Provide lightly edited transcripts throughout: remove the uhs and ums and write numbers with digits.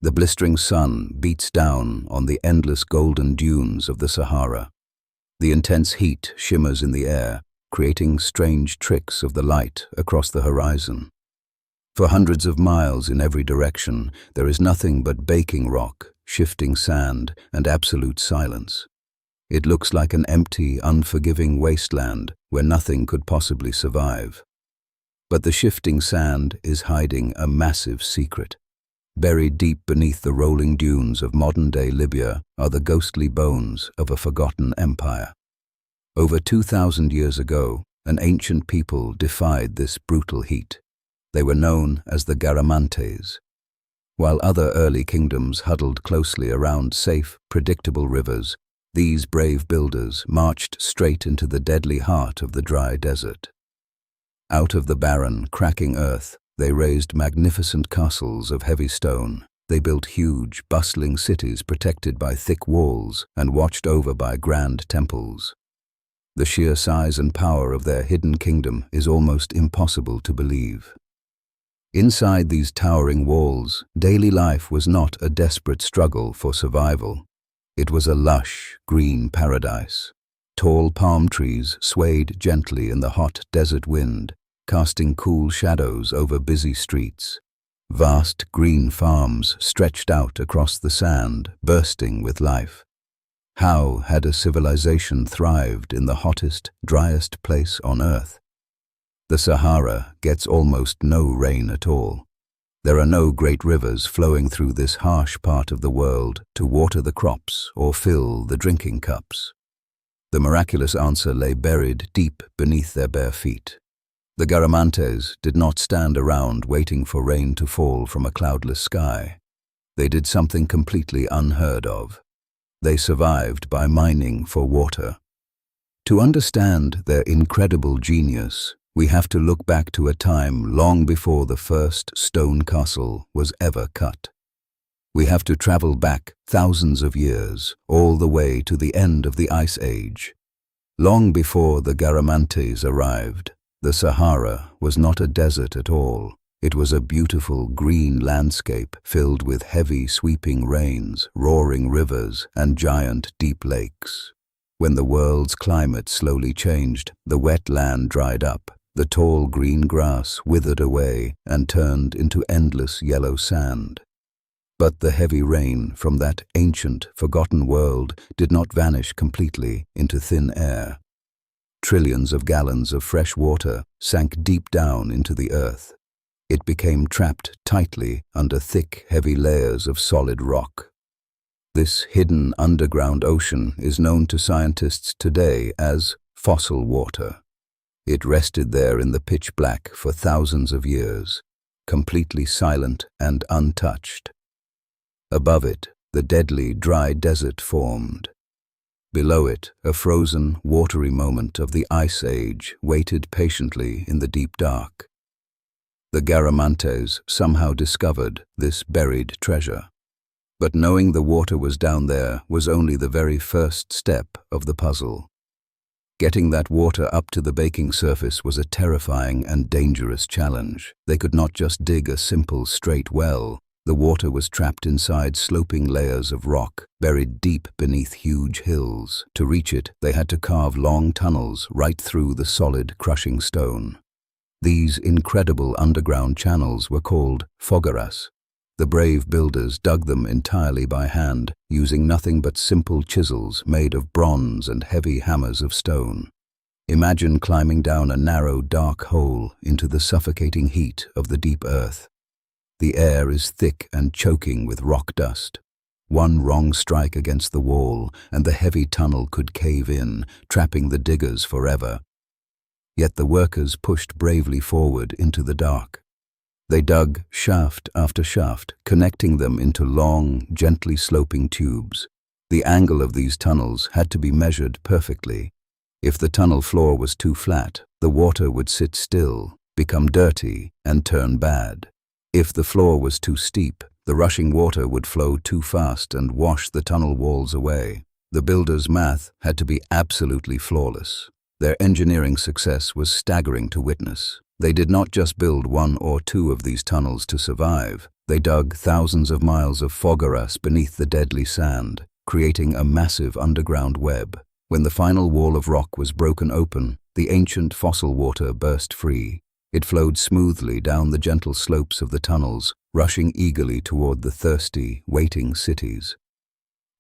The blistering sun beats down on the endless golden dunes of the Sahara. The intense heat shimmers in the air, creating strange tricks of the light across the horizon. For hundreds of miles in every direction, there is nothing but baking rock, shifting sand, and absolute silence. It looks like an empty, unforgiving wasteland where nothing could possibly survive. But the shifting sand is hiding a massive secret. Buried deep beneath the rolling dunes of modern-day Libya are the ghostly bones of a forgotten empire. Over 2,000 years ago, an ancient people defied this brutal heat. They were known as the Garamantes. While other early kingdoms huddled closely around safe, predictable rivers, these brave builders marched straight into the deadly heart of the dry desert. Out of the barren, cracking earth, they raised magnificent castles of heavy stone. They built huge, bustling cities protected by thick walls and watched over by grand temples. The sheer size and power of their hidden kingdom is almost impossible to believe. Inside these towering walls, daily life was not a desperate struggle for survival. It was a lush, green paradise. Tall palm trees swayed gently in the hot desert wind, casting cool shadows over busy streets. Vast green farms stretched out across the sand, bursting with life. How had a civilization thrived in the hottest, driest place on earth? The Sahara gets almost no rain at all. There are no great rivers flowing through this harsh part of the world to water the crops or fill the drinking cups. The miraculous answer lay buried deep beneath their bare feet. The Garamantes did not stand around waiting for rain to fall from a cloudless sky. They did something completely unheard of. They survived by mining for water. To understand their incredible genius, we have to look back to a time long before the first stone castle was ever cut. We have to travel back thousands of years, all the way to the end of the Ice Age. Long before the Garamantes arrived, the Sahara was not a desert at all. It was a beautiful green landscape filled with heavy sweeping rains, roaring rivers, and giant deep lakes. When the world's climate slowly changed, the wet land dried up. The tall green grass withered away and turned into endless yellow sand. But the heavy rain from that ancient, forgotten world did not vanish completely into thin air. Trillions of gallons of fresh water sank deep down into the earth. It became trapped tightly under thick, heavy layers of solid rock. This hidden underground ocean is known to scientists today as fossil water. It rested there in the pitch black for thousands of years, completely silent and untouched. Above it, the deadly, dry desert formed. Below it, a frozen, watery moment of the Ice Age waited patiently in the deep dark. The Garamantes somehow discovered this buried treasure. But knowing the water was down there was only the very first step of the puzzle. Getting that water up to the baking surface was a terrifying and dangerous challenge. They could not just dig a simple, straight well. The water was trapped inside sloping layers of rock, buried deep beneath huge hills. To reach it, they had to carve long tunnels right through the solid, crushing stone. These incredible underground channels were called fogaras. The brave builders dug them entirely by hand, using nothing but simple chisels made of bronze and heavy hammers of stone. Imagine climbing down a narrow, dark hole into the suffocating heat of the deep earth. The air is thick and choking with rock dust. One wrong strike against the wall, and the heavy tunnel could cave in, trapping the diggers forever. Yet the workers pushed bravely forward into the dark. They dug shaft after shaft, connecting them into long, gently sloping tubes. The angle of these tunnels had to be measured perfectly. If the tunnel floor was too flat, the water would sit still, become dirty, and turn bad. If the floor was too steep, the rushing water would flow too fast and wash the tunnel walls away. The builders' math had to be absolutely flawless. Their engineering success was staggering to witness. They did not just build one or two of these tunnels to survive. They dug thousands of miles of fogaras beneath the deadly sand, creating a massive underground web. When the final wall of rock was broken open, the ancient fossil water burst free. It flowed smoothly down the gentle slopes of the tunnels, rushing eagerly toward the thirsty, waiting cities.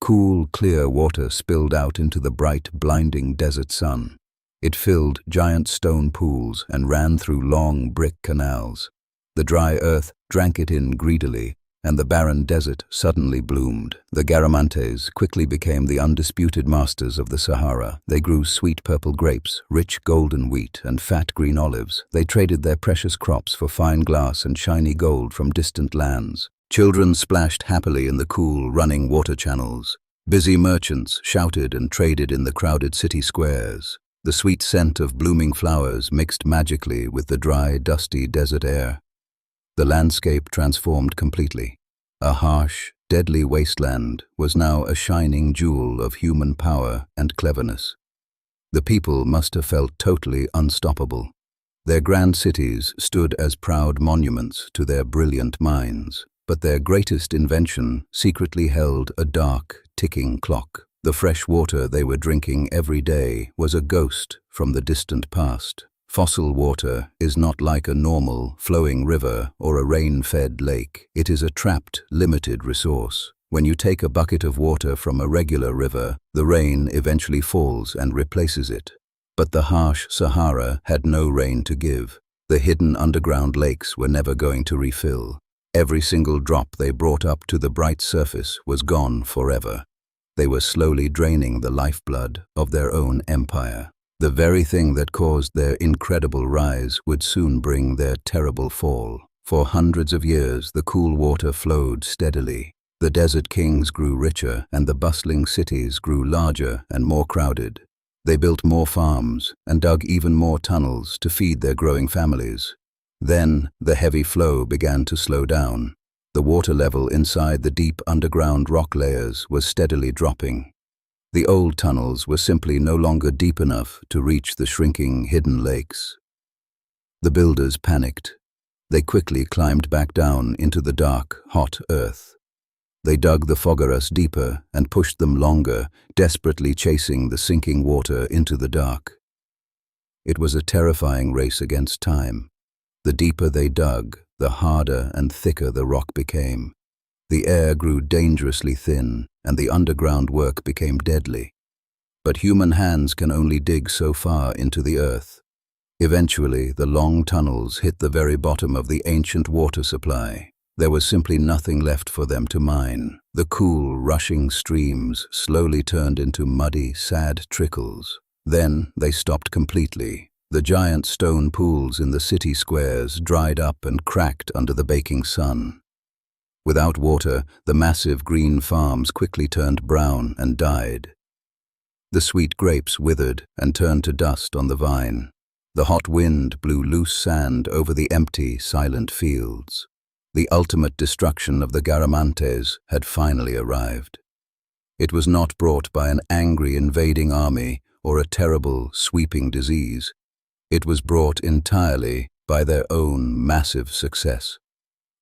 Cool, clear water spilled out into the bright, blinding desert sun. It filled giant stone pools and ran through long brick canals. The dry earth drank it in greedily, and the barren desert suddenly bloomed. The Garamantes quickly became the undisputed masters of the Sahara. They grew sweet purple grapes, rich golden wheat, and fat green olives. They traded their precious crops for fine glass and shiny gold from distant lands. Children splashed happily in the cool, running water channels. Busy merchants shouted and traded in the crowded city squares. The sweet scent of blooming flowers mixed magically with the dry, dusty desert air. The landscape transformed completely. A harsh, deadly wasteland was now a shining jewel of human power and cleverness. The people must have felt totally unstoppable. Their grand cities stood as proud monuments to their brilliant minds, but their greatest invention secretly held a dark, ticking clock. The fresh water they were drinking every day was a ghost from the distant past. Fossil water is not like a normal, flowing river or a rain-fed lake. It is a trapped, limited resource. When you take a bucket of water from a regular river, the rain eventually falls and replaces it. But the harsh Sahara had no rain to give. The hidden underground lakes were never going to refill. Every single drop they brought up to the bright surface was gone forever. They were slowly draining the lifeblood of their own empire. The very thing that caused their incredible rise would soon bring their terrible fall. For hundreds of years, the cool water flowed steadily. The desert kings grew richer, and the bustling cities grew larger and more crowded. They built more farms and dug even more tunnels to feed their growing families. Then, the heavy flow began to slow down. The water level inside the deep underground rock layers was steadily dropping. The old tunnels were simply no longer deep enough to reach the shrinking hidden lakes. The builders panicked. They quickly climbed back down into the dark, hot earth. They dug the fogaras deeper and pushed them longer, desperately chasing the sinking water into the dark. It was a terrifying race against time. The deeper they dug, the harder and thicker the rock became. The air grew dangerously thin, and the underground work became deadly. But human hands can only dig so far into the earth. Eventually, the long tunnels hit the very bottom of the ancient water supply. There was simply nothing left for them to mine. The cool, rushing streams slowly turned into muddy, sad trickles. Then they stopped completely. The giant stone pools in the city squares dried up and cracked under the baking sun. Without water, the massive green farms quickly turned brown and died. The sweet grapes withered and turned to dust on the vine. The hot wind blew loose sand over the empty, silent fields. The ultimate destruction of the Garamantes had finally arrived. It was not brought by an angry invading army or a terrible, sweeping disease. It was brought entirely by their own massive success.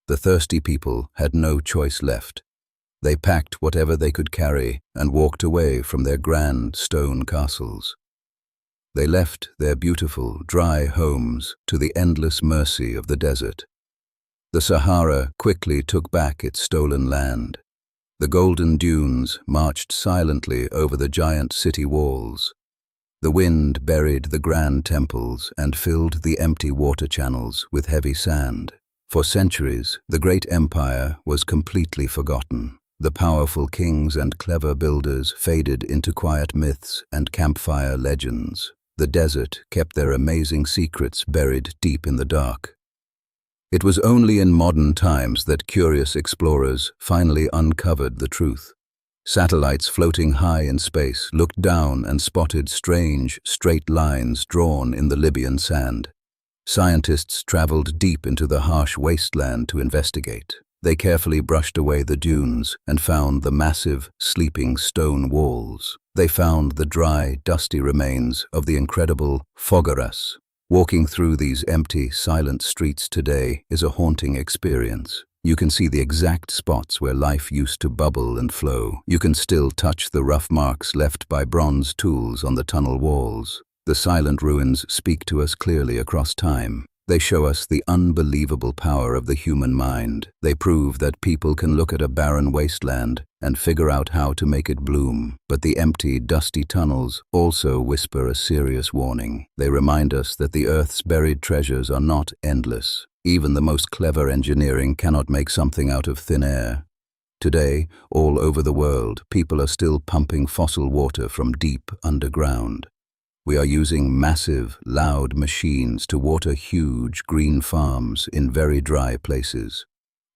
The thirsty people had no choice left. They packed whatever they could carry and walked away from their grand stone castles. They left their beautiful, dry homes to the endless mercy of the desert. The Sahara quickly took back its stolen land. The golden dunes marched silently over the giant city walls. The wind buried the grand temples and filled the empty water channels with heavy sand. For centuries, the great empire was completely forgotten. The powerful kings and clever builders faded into quiet myths and campfire legends. The desert kept their amazing secrets buried deep in the dark. It was only in modern times that curious explorers finally uncovered the truth. Satellites floating high in space looked down and spotted strange, straight lines drawn in the Libyan sand. Scientists traveled deep into the harsh wasteland to investigate. They carefully brushed away the dunes and found the massive, sleeping stone walls. They found the dry, dusty remains of the incredible fogaras. Walking through these empty, silent streets today is a haunting experience. You can see the exact spots where life used to bubble and flow. You can still touch the rough marks left by bronze tools on the tunnel walls. The silent ruins speak to us clearly across time. They show us the unbelievable power of the human mind. They prove that people can look at a barren wasteland and figure out how to make it bloom. But the empty, dusty tunnels also whisper a serious warning. They remind us that the Earth's buried treasures are not endless. Even the most clever engineering cannot make something out of thin air. Today, all over the world, people are still pumping fossil water from deep underground. We are using massive, loud machines to water huge green farms in very dry places.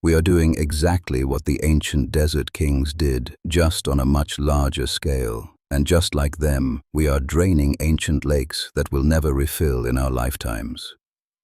We are doing exactly what the ancient desert kings did, just on a much larger scale. And just like them, we are draining ancient lakes that will never refill in our lifetimes.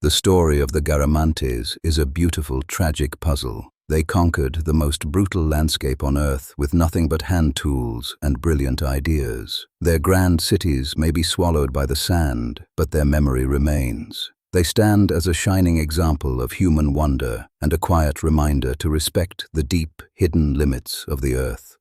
The story of the Garamantes is a beautiful, tragic puzzle. They conquered the most brutal landscape on Earth with nothing but hand tools and brilliant ideas. Their grand cities may be swallowed by the sand, but their memory remains. They stand as a shining example of human wonder and a quiet reminder to respect the deep, hidden limits of the Earth.